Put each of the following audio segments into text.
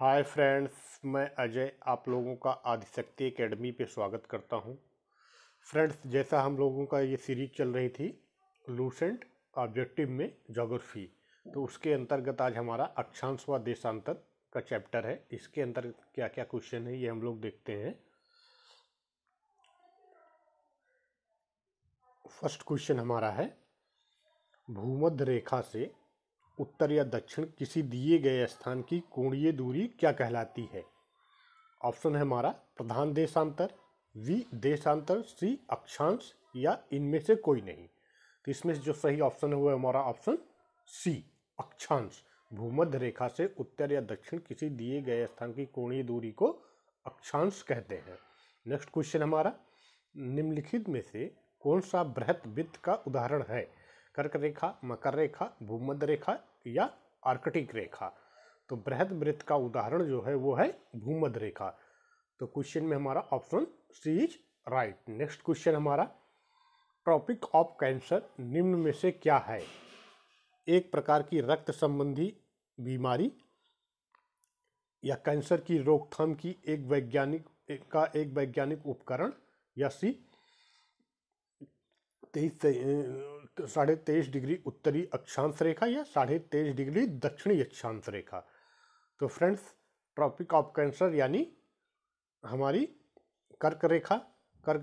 Hi friends, मैं अजय आप लोगों का आदिशक्ति एकेडमी पे स्वागत करता हूं। फ्रेंड्स, जैसा हम लोगों का ये सीरीज चल रही थी लूसेंट ऑब्जेक्टिव में ज्योग्राफी, तो उसके अंतर्गत आज हमारा अक्षांश व देशांतर का चैप्टर है। इसके अंतर्गत क्या क्या क्वेश्चन है ये हम लोग देखते हैं। फर्स्ट क्वेश्चन हमारा है, भूमध्य रेखा से उत्तर या दक्षिण किसी दिए गए स्थान की कोणीय दूरी क्या कहलाती है। ऑप्शन है हमारा प्रधान देशांतर, वी देशांतर, सी अक्षांश या इनमें से कोई नहीं। तो इसमें से जो सही ऑप्शन है वो है हमारा ऑप्शन सी अक्षांश। भूमध्य रेखा से उत्तर या दक्षिण किसी दिए गए स्थान की कोणीय दूरी को अक्षांश कहते हैं। नेक्स्ट क्वेश्चन हमारा, निम्नलिखित में से कौन सा बृहत वृत्त का उदाहरण है। कर्क रेखा, मकर रेखा, भूमध्य रेखा या आर्कटिक रेखा। तो बृहद वृत्त का उदाहरण जो है वो है भूमध्य रेखा। तो क्वेश्चन में हमारा option C is right. Next question हमारा, ट्रॉपिक ऑफ कैंसर निम्न में से क्या है। एक प्रकार की रक्त संबंधी बीमारी या कैंसर की रोकथाम की एक वैज्ञानिक उपकरण, या सी 23.5 डिग्री उत्तरी अक्षांश रेखा या 23.5 डिग्री दक्षिणी अक्षांश रेखा। तो फ्रेंड्स, ट्रॉपिक ऑफ कैंसर यानी हमारी कर्क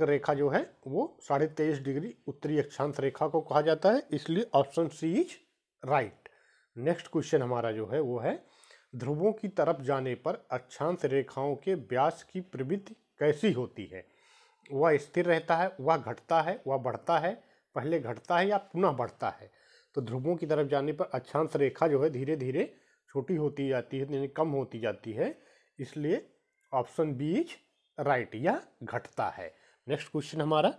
रेखा जो है वो 23.5 डिग्री उत्तरी अक्षांश रेखा को कहा जाता है, इसलिए option C is right. Next question हमारा जो है वो है, ध्रुवों की तरफ जाने पर अक्षांश रेखाओं के व्यास की प्रवृत्ति कैसी होती है। वह स्थिर रहता है, वह घटता है, वह बढ़ता है, पहले घटता है या पुनः बढ़ता है। तो ध्रुवों की तरफ जाने पर अक्षांश रेखा जो है धीरे धीरे छोटी होती जाती है, यानी कम होती जाती है, इसलिए ऑप्शन बी इज राइट, या घटता है। नेक्स्ट क्वेश्चन हमारा,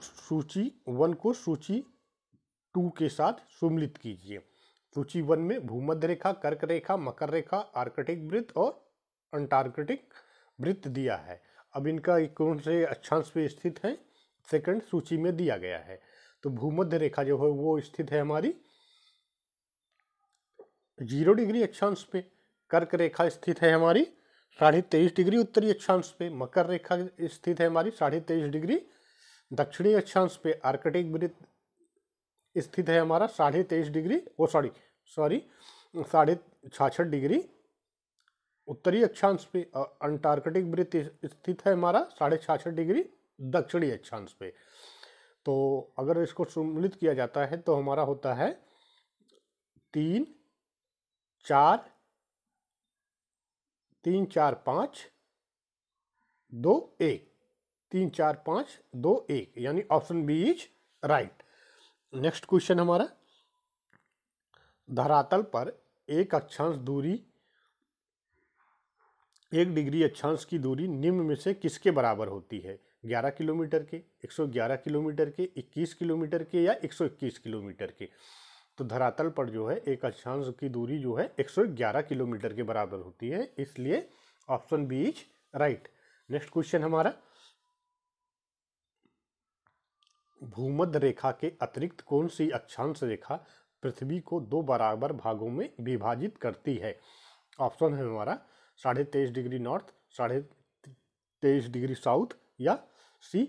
सूची 1 को सूची 2 के साथ सम्मिलित कीजिए। सूची 1 में भूमध्य रेखा, कर्क रेखा, मकर रेखा, आर्कटिक वृत्त और अंटार्कटिक वृत्त दिया है। अब इनका कौन से अक्षांश पे स्थित है, सेकंड सूची में दिया गया है। तो भूमध्य रेखा जो है वो स्थित है हमारी 0 डिग्री अक्षांश पे, कर्क रेखा स्थित है हमारी 23.5 डिग्री उत्तरी अक्षांश पे, मकर रेखा स्थित है हमारी 23.5 डिग्री दक्षिणी अक्षांश पे, आर्कटिक वृत्त स्थित है हमारा 23.5 डिग्री 66.5 डिग्री उत्तरी अक्षांश पे, और अंटार्कटिक वृत्त स्थित है हमारा 66.5 डिग्री दक्षिणी अक्षांश पे। तो अगर इसको सम्मिलित किया जाता है तो हमारा होता है 3 4 3 4 5 2 1, 3 4 5 2 1, यानी option B is right. Next question हमारा, धरातल पर एक अक्षांश दूरी 1 डिग्री अक्षांश की दूरी निम्न में से किसके बराबर होती है। 11 किलोमीटर के, 111 किलोमीटर के, 21 किलोमीटर के या 121 किलोमीटर के। तो धरातल पर जो है एक अक्षांश की दूरी जो है 111 किलोमीटर के बराबर होती है, इसलिए option B is right. Next question हमारा, भूमध्य रेखा के अतिरिक्त कौन सी अक्षांश रेखा पृथ्वी को 2 बराबर भागों में विभाजित करती है। ऑप्शन है हमारा 23.5 डिग्री नॉर्थ, 23.5 डिग्री साउथ, या सी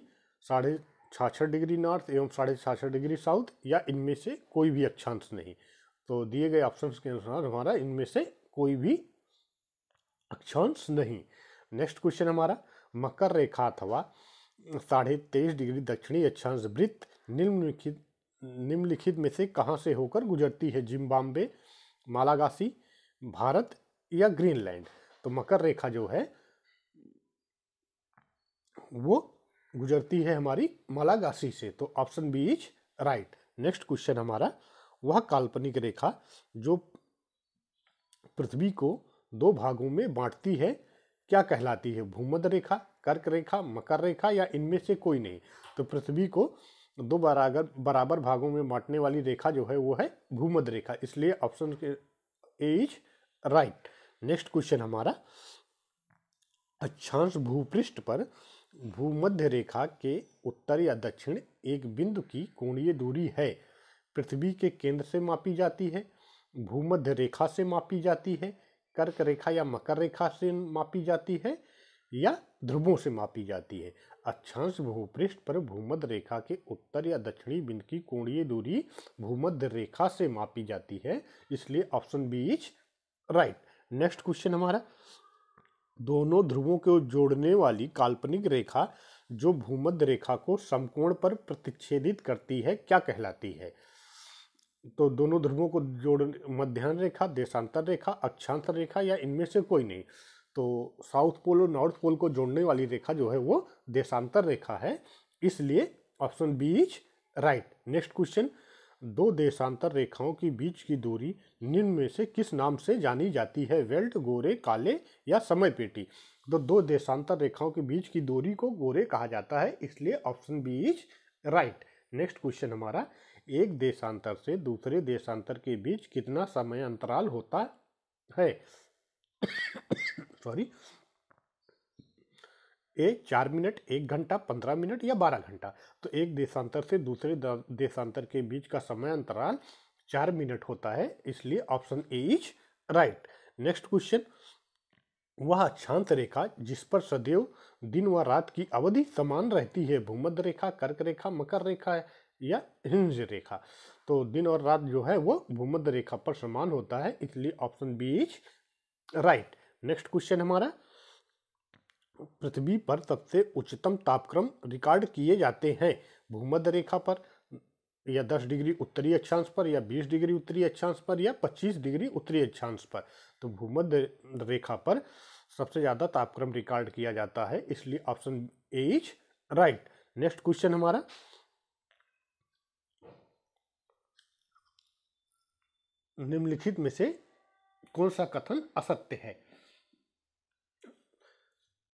66.5 डिग्री नॉर्थ एवं 66.5 डिग्री साउथ, या इनमें से कोई भी अक्षांश नहीं। तो दिए गए ऑप्शंस के अनुसार हमारा इनमें से कोई भी अक्षांश नहीं। नेक्स्ट क्वेश्चन हमारा, मकर रेखा अथवा 23.5 डिग्री दक्षिणी अक्षांश वृत्त निम्नलिखित में से कहां से होकर गुजरती है। जिम्बाब्वे, मालागासी, भारत या ग्रीनलैंड। तो मकर रेखा जो है वो गुजरती है हमारी मालागासी से, तो option B is right. Next question हमारा, वह काल्पनिक रेखा जो पृथ्वी को 2 भागों में बांटती है क्या कहलाती है। भूमध्य रेखा, कर्क रेखा, मकर रेखा या इनमें से कोई नहीं। तो पृथ्वी को 2 बराबर भागों में बांटने वाली रेखा जो है वो है भूमध्य रेखा, इसलिए option A is right. Next question हमारा, अक्षांश भूपृष्ठ पर भूमध्य रेखा के उत्तर या दक्षिण एक बिंदु की कोणीय दूरी है, पृथ्वी के केंद्र से मापी जाती है। भूमध्य रेखा से मापी जाती है, कर्क रेखा या मकर रेखा से मापी जाती है, या ध्रुवों से मापी जाती है। अक्षांश भूपृष्ठ पर भूमध्य रेखा के उत्तर या दक्षिणी बिंदु की कोणीय दूरी भूमध्य रेखा से मापी जाती है, इसलिए option B is right. Next question हमारा, दोनों ध्रुवों को जोड़ने वाली काल्पनिक रेखा जो भूमध्य रेखा को समकोण पर प्रतिच्छेदित करती है क्या कहलाती है? तो दोनों ध्रुवों को जोड़ मध्याह्न रेखा, देशांतर रेखा, अक्षांश रेखा या इनमें से कोई नहीं। तो साउथ पोल और नॉर्थ पोल को जोड़ने वाली रेखा जो है वो देशांतर रेखा है, इसलिए option B is right. Next question, दो देशांतर रेखाओं के बीच की दूरी निम्न में से किस नाम से जानी जाती है? बेल्ट, गोरे, काले या समय पेटी? तो दो देशांतर रेखाओं के बीच की दूरी को गोरे कहा जाता है, इसलिए option B is right. Next question हमारा, एक देशांतर से दूसरे देशांतर के बीच कितना समय अंतराल होता है? सॉरी, ए 4 मिनट, 1 घंटा, 15 मिनट या 12 घंटा? तो एक देशांतर से दूसरे देशांतर के बीच का समय अंतराल 4 मिनट होता है, इसलिए option A is right. Next question, वह अक्षांश रेखा जिस पर सदैव दिन व रात की अवधि समान रहती है, भूमध्य रेखा, कर्क रेखा, मकर रेखा या हिंज रेखा? तो दिन और रात जो है वो भूमध्य रेखा पर समान होता है, इसलिए option B is right. Next question हमारा, पृथ्वी पर सबसे उच्चतम तापक्रम रिकॉर्ड किए जाते हैं भूमध्य रेखा पर या 10 डिग्री उत्तरी अक्षांश पर या 20 डिग्री उत्तरी अक्षांश पर या 25 डिग्री उत्तरी अक्षांश पर? तो भूमध्य रेखा पर सबसे ज्यादा तापक्रम रिकॉर्ड किया जाता है, इसलिए option A is right. Next question हमारा, निम्नलिखित में से कौन सा कथन असत्य है?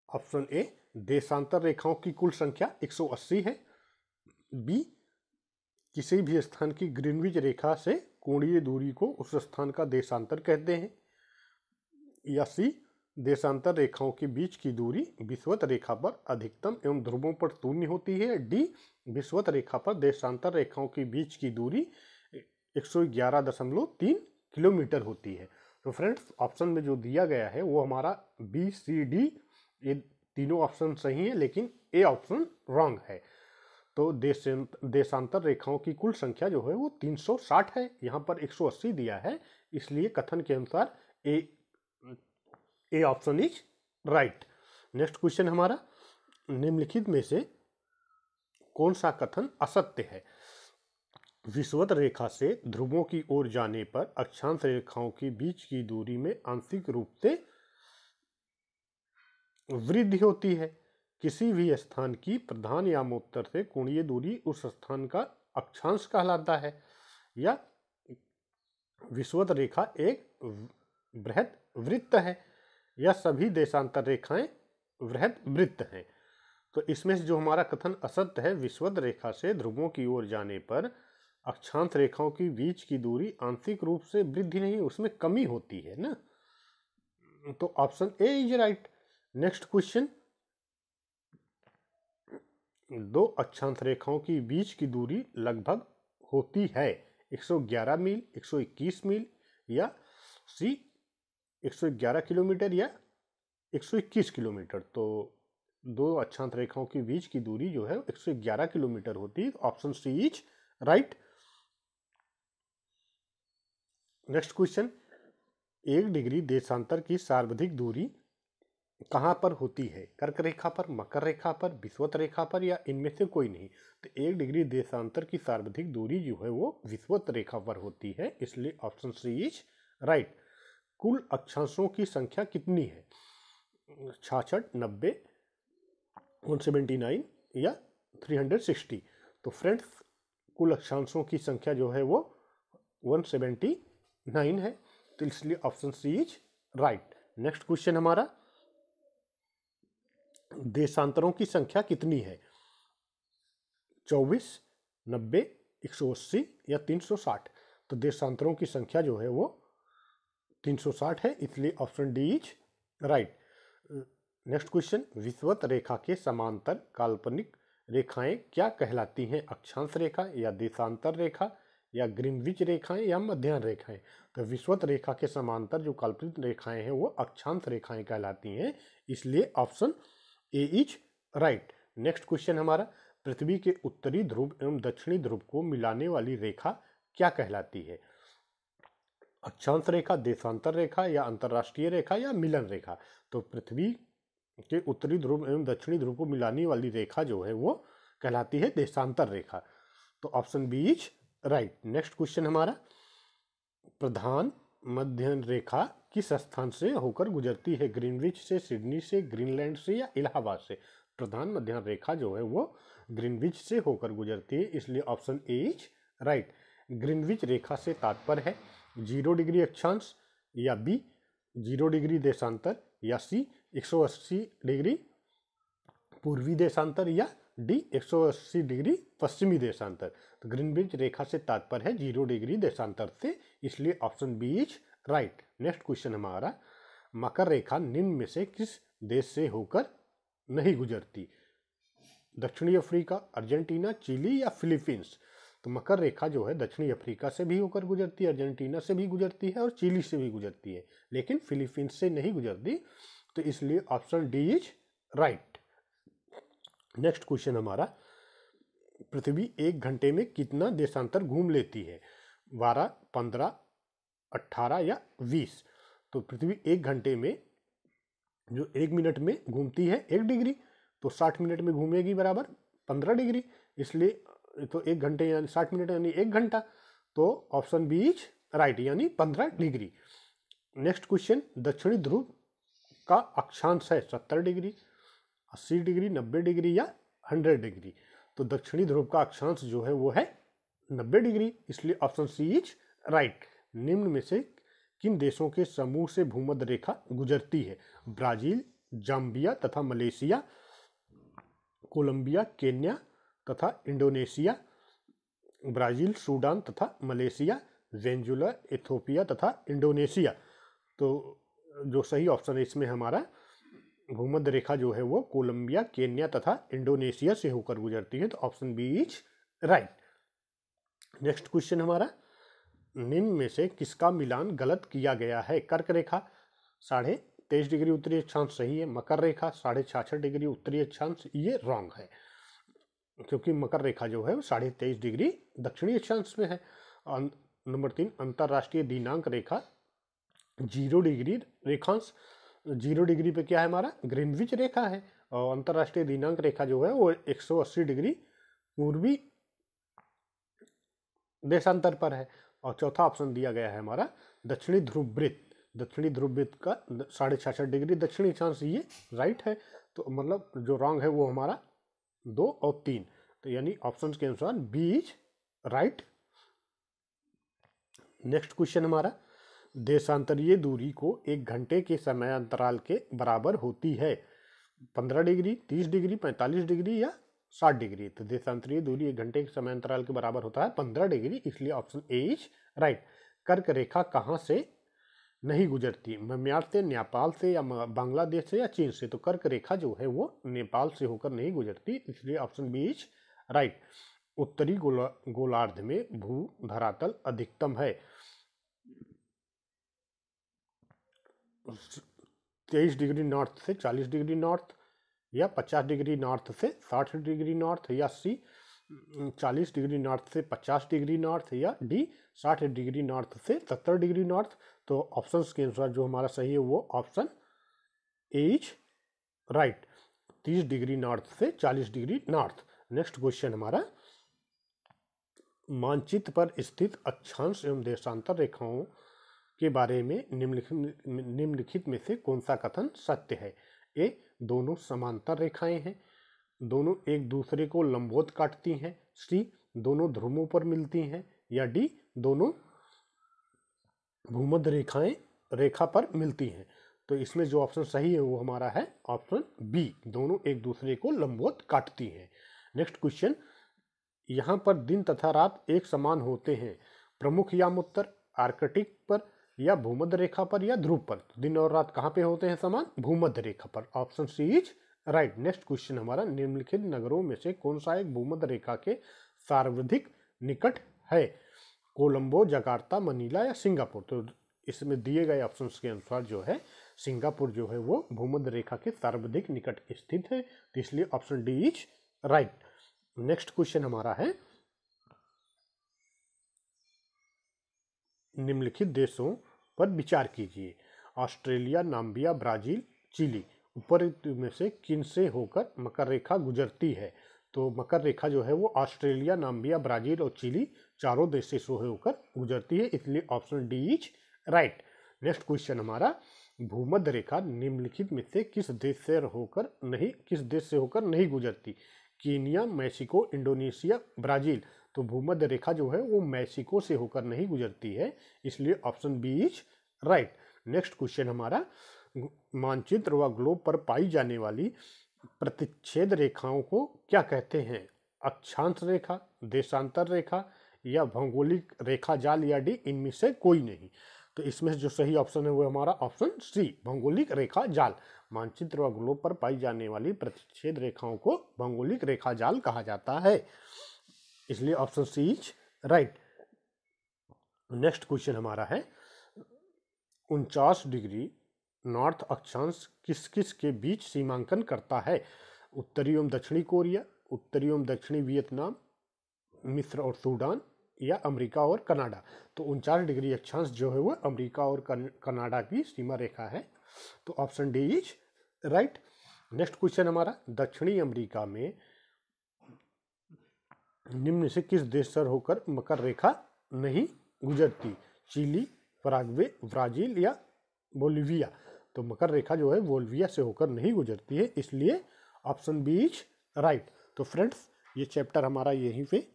ऑप्शन ए, देशांतर रेखाओं की कुल संख्या 180 है। बी, किसी भी स्थान की ग्रीनविच रेखा से कोणीय दूरी को उस स्थान का देशांतर कहते हैं। या सी, देशांतर रेखाओं के बीच की दूरी विषुवत रेखा पर अधिकतम एवं ध्रुवों पर शून्य होती है। डी, विषुवत रेखा पर देशांतर रेखाओं के बीच की दूरी 111.3 किलोमीटर होती है। तो फ्रेंड्स, ऑप्शन में जो दिया गया है वो हमारा बी, सी, डी, ये तीनों ऑप्शन सही है, लेकिन ए ऑप्शन रॉन्ग है। तो देशांतर रेखाओं की कुल संख्या जो है वो 360 है, यहाँ पर 180 दिया है, इसलिए कथन के अनुसार A option is right. Next question हमारा, निम्नलिखित में से कौन सा कथन असत्य है? विषुवत रेखा से ध्रुवों की ओर जाने पर अक्षांश रेखाओं के बीच की दूरी में आंशिक रूप से वृद्धि होती है। किसी भी स्थान की प्रधान यामोत्तर से कोणीय दूरी उस स्थान का अक्षांश कहलाता है। या विषुवत रेखा एक बृहत वृत्त है, या सभी देशांतर रेखाएं बृहत वृत्त हैं। तो इसमें से जो हमारा कथन असत्य है, विषुवत रेखा से ध्रुवों की ओर जाने पर अक्षांश रेखाओं की बीच की दूरी आंशिक रूप से वृद्धि नहीं, उसमें कमी होती है ना, तो option A is right. Next question, दो अक्षांश रेखाओं की बीच की दूरी लगभग होती है 111 मील, 121 मील या सी 111 किलोमीटर या 121 किलोमीटर? तो दो अक्षांश रेखाओं के बीच की दूरी जो है 111 किलोमीटर होती है, option C is right. Next question, 1 degree देशांतर की सर्वाधिक दूरी कहाँ पर होती है? कर्क रेखा पर, मकर रेखा पर, विषुवत रेखा पर या इनमें से कोई नहीं? तो 1 डिग्री देशांतर की सर्वाधिक दूरी जो है वो विषुवत रेखा पर होती है, इसलिए ऑप्शन सी इज राइट। कुल अक्षांशों की संख्या कितनी है? 66, 90, 179 या 360? तो फ्रेंड्स, कुल अक्षांशों की संख्या जो है वो 179 है, तो इसलिए option C is right. Next question हमारा, देशांतरों की संख्या कितनी है? 24, 90, 180 या 360? तो देशांतरों की संख्या जो है वो 360 है, इसलिए option D is right. Next question, विषुवत रेखा के समांतर काल्पनिक रेखाएं क्या कहलाती हैं? अक्षांश रेखा या देशांतर रेखा या ग्रीनविच रेखाएं या मध्याह्न रेखाएं। तो विषुवत रेखा के समांतर जो कल्पित रेखाएं हैं वो अक्षांश रेखाएं कहलाती हैं, इसलिए option A is right. Next question हमारा, पृथ्वी के उत्तरी ध्रुव एवं दक्षिणी ध्रुव को मिलाने वाली रेखा क्या कहलाती है? अक्षांश रेखा, देशांतर रेखा या अंतरराष्ट्रीय रेखा या मिलन रेखा। तो पृथ्वी के उत्तरी ध्रुव एवं दक्षिणी ध्रुव को मिलाने वाली रेखा जो है वो कहलाती है देशांतर रेखा। तो option B is right. Next question हमारा, प्रधान मध्य रेखा किस स्थान से होकर गुजरती है? ग्रीनविच से, सिडनी से, ग्रीनलैंड से या इलाहाबाद से? प्रधान मध्य रेखा जो है वो ग्रीनविच से होकर गुजरती है, इसलिए option A is right. Greenwich रेखा से तात्पर्य है 0 डिग्री अक्षांश, या बी 0 डिग्री देशांतर, या सी 180 डिग्री पूर्वी देशांतर, या डी 180 डिग्री पश्चिमी देशांतर। तो ग्रीनविच रेखा से तात्पर्य है 0 डिग्री देशांतर से, इसलिए option B is right. Next question हमारा, मकर रेखा निम्न में से किस देश से होकर नहीं गुजरती? दक्षिणी अफ्रीका, अर्जेंटीना, चिली या फिलीपींस? तो मकर रेखा जो है दक्षिणी अफ्रीका से भी होकर गुजरती है, अर्जेंटीना से भी गुजरती है और चिली से भी गुजरती है, लेकिन फिलीपींस से नहीं गुजरती, तो इसलिए option D is right. Next question हमारा, पृथ्वी 1 घंटे में कितना देशांतर घूम लेती है? 12, 15, 18 या 20? तो पृथ्वी 1 घंटे में जो 1 मिनट में घूमती है 1 डिग्री, तो 60 मिनट में घूमेगी बराबर 15 डिग्री, इसलिए तो 1 घंटे यानी 60 मिनट यानी 1 घंटा, तो ऑप्शन बी इज राइट, यानी 15 डिग्री। नेक्स्ट क्वेश्चन, दक्षिणी ध्रुव का अक्षांश है 70 डिग्री, 80 डिग्री, 90 डिग्री या 100 डिग्री? तो दक्षिणी ध्रुव का अक्षांश जो है वो है 90 डिग्री, इसलिए ऑप्शन सी इज राइट। निम्न में से किन देशों के समूह से भूमध्य रेखा गुजरती है? ब्राजील, जाम्बिया तथा मलेशिया, कोलंबिया, केन्या तथा इंडोनेशिया? ब्राजील, सूडान तथा मलेशिया, वेनेजुएला, इथियोपिया तथा इंडोनेशिया? तो जो सही ऑप्शन है इसमें हमारा भूमध्य रेखा जो है वो कोलंबिया, केन्या तथा इंडोनेशिया से होकर गुजरती है, तो option B is right. Next question हमारा, निम्न में से किसका मिलान गलत किया गया है? कर्क रेखा 23.5 डिग्री उत्तरी अक्षांश सही है, मकर रेखा 66.5 डिग्री उत्तरी अक्षांश ये रॉन्ग है, क्योंकि मकर रेखा जो है वो 23.5 डिग्री दक्षिणी अक्षांश में है। नंबर 3, अंतरराष्ट्रीय दिनांक रेखा 0 डिग्री रेखांश, 0 डिग्री पे क्या है हमारा? ग्रीनविच रेखा है, और अंतरराष्ट्रीय दिनांक रेखा जो है वो 180 डिग्री पूर्वी देशांतर पर है। और चौथा ऑप्शन दिया गया है हमारा दक्षिणी ध्रुव वृत्त, दक्षिणी ध्रुव वृत्त का 66.5 डिग्री दक्षिणी अक्षांश, ये राइट है। तो मतलब जो रॉन्ग है वो हमारा 2 और 3, तो यानी ऑप्शन के अनुसार B is right. Next question हमारा, देशांतरीय दूरी को 1 घंटे के समय अंतराल के बराबर होती है? 15 डिग्री, 30 डिग्री, 45 डिग्री या 60 डिग्री? तो देशांतरीय दूरी 1 घंटे के समय अंतराल के बराबर होता है 15 डिग्री, इसलिए ऑप्शन ए इज राइट। कर्क रेखा कहाँ से नहीं गुजरती? म्यांमार से, नेपाल से या बांग्लादेश से या चीन से? तो कर्क रेखा जो है वो नेपाल से होकर नहीं गुजरती, इसलिए ऑप्शन बी इज राइट। उत्तरी गोलार्ध में भू धरातल अधिकतम है 23 डिग्री नॉर्थ से 40 डिग्री नॉर्थ, या 50 डिग्री नॉर्थ से 60 डिग्री नॉर्थ, या सी 40 डिग्री नॉर्थ से 50 डिग्री नॉर्थ, या डी 60 डिग्री नॉर्थ से 70 डिग्री नॉर्थ? तो ऑप्शंस के अनुसार जो हमारा सही है वो option A is right, 30 degree north से 40 डिग्री नॉर्थ। नेक्स्ट क्वेश्चन हमारा, मानचित्र पर स्थित अक्षांश एवं देशांतर रेखाओं के बारे में निम्नलिखित में से कौन सा कथन सत्य है? ए, दोनों समांतर रेखाएं हैं, दोनों एक दूसरे को लंबवत काटती हैं, सी, दोनों ध्रुवों पर मिलती हैं, या डी, दोनों भूमध्य रेखा पर मिलती हैं? तो इसमें जो ऑप्शन सही है वो हमारा है ऑप्शन बी, दोनों एक दूसरे को लंबवत काटती हैं। नेक्स्ट क्वेश्चन, यहाँ पर दिन तथा रात एक समान होते हैं, प्रमुख यामोत्तर, आर्कटिक पर या भूमध्य रेखा पर या ध्रुव पर? दिन और रात कहाँ पे होते हैं समान? भूमध्य रेखा पर, option C is right. Next question हमारा, निम्नलिखित नगरों में से कौन सा एक भूमध्य रेखा के सर्वाधिक निकट है? कोलंबो, जकार्ता, मनीला या सिंगापुर। तो इसमें दिए गए ऑप्शंस के अनुसार जो है सिंगापुर जो है वो भूमध्य रेखा के सर्वाधिक निकट स्थित है, तो इसलिए option D is right. Next question हमारा है, निम्नलिखित देशों पर विचार कीजिए। ऑस्ट्रेलिया, नाम्बिया, ब्राजील, चिली, ऊपर में से किन से होकर मकर रेखा गुजरती है? तो मकर रेखा जो है वो ऑस्ट्रेलिया, नाम्बिया, ब्राजील और चिली चारों देशों से होकर गुजरती है, इसलिए option D is right. Next question हमारा, भूमध्य रेखा निम्नलिखित में से किस देश से होकर नहीं गुजरती? Kenya, Mexico, Indonesia, Brazil. तो भूमध्य रेखा जो है वो मेक्सिको से होकर नहीं गुजरती है, इसलिए option B is right. Next question हमारा, मानचित्र व ग्लोब पर पाई जाने वाली प्रतिच्छेद रेखाओं को क्या कहते हैं? अक्षांश रेखा, देशांतर रेखा या भौगोलिक रेखा जाल या डी इनमें से कोई नहीं। तो इसमें जो सही ऑप्शन है वो हमारा ऑप्शन सी, भौगोलिक रेखा जाल। मानचित्र व ग्लोब पर पाई जाने वाली प्रतिच्छेद रेखाओं को भौगोलिक रेखा जाल कहा जाता है, इसलिए option C is right. Next question हमारा है, 49 डिग्री नॉर्थ अक्षांश किस किस के बीच सीमांकन करता है? उत्तरी एवं दक्षिणी कोरिया, उत्तरी एवं दक्षिणी वियतनाम, मिस्र और सूडान या अमेरिका और कनाडा। तो 49 डिग्री अक्षांश जो है वो अमेरिका और कनाडा की सीमा रेखा है, तो option D is right. Next question हमारा, दक्षिणी अमेरिका में निम्न से किस देश से होकर मकर रेखा नहीं गुजरती? चिली, पराग्वे, ब्राजील या बोलिविया। तो मकर रेखा जो है बोलिविया से होकर नहीं गुजरती है, इसलिए ऑप्शन बी इज राइट। तो फ्रेंड्स, ये चैप्टर हमारा यहीं पे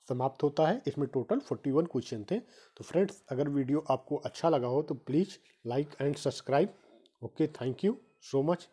समाप्त होता है। इसमें टोटल 41 क्वेश्चन थे। तो फ्रेंड्स, अगर वीडियो आपको अच्छा लगा हो तो please like and subscribe. Okay, thank you so much.